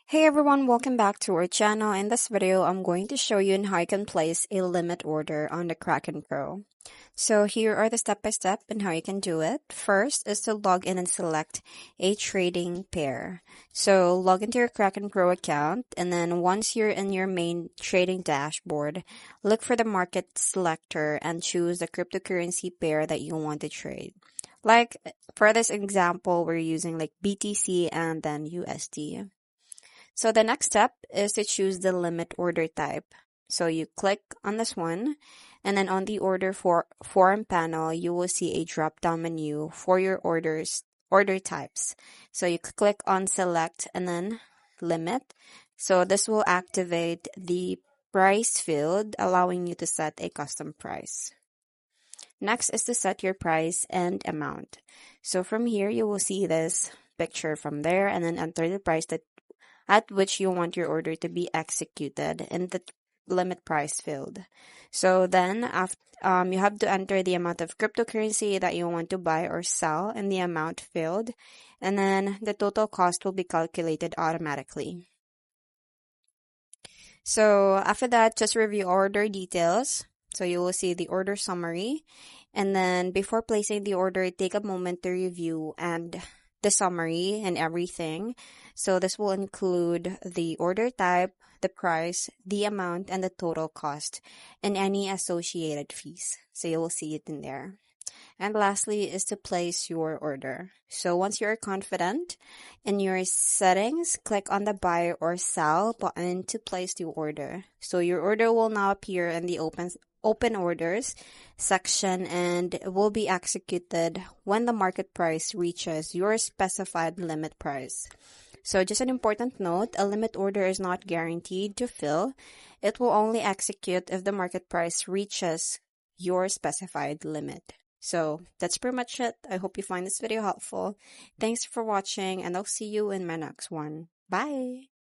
Hey everyone, welcome back to our channel. In this video, I'm going to show you how you can place a limit order on the Kraken Pro. So here are the step-by-step and how you can do it. First is to log in and select a trading pair. So log into your Kraken Pro account, and then once you're in your main trading dashboard, look for the market selector and choose the cryptocurrency pair that you want to trade. Like for this example, we're using like BTC and then USD. So the next step is to choose the limit order type. So you click on this one, and then on the form panel, you will see a drop-down menu for your order types. So you click on select and then limit. So this will activate the price field, allowing you to set a custom price. Next is to set your price and amount. So from here, you will see this picture from there, and then enter the price at which you want your order to be executed in the limit price field. So then you have to enter the amount of cryptocurrency that you want to buy or sell in the amount field, and then the total cost will be calculated automatically. So after that, just review order details. So you will see the order summary, and then before placing the order, take a moment to review and the summary and everything. So this will include the order type, the price, the amount, and the total cost, and any associated fees. So you will see it in there. And lastly is to place your order. So once you're confident in your settings, click on the buy or sell button to place the order. So your order will now appear in the open orders section, and it will be executed when the market price reaches your specified limit price. So just an important note, a limit order is not guaranteed to fill. It will only execute if the market price reaches your specified limit. So that's pretty much it. I hope you find this video helpful. Thanks for watching, and I'll see you in my next one. Bye!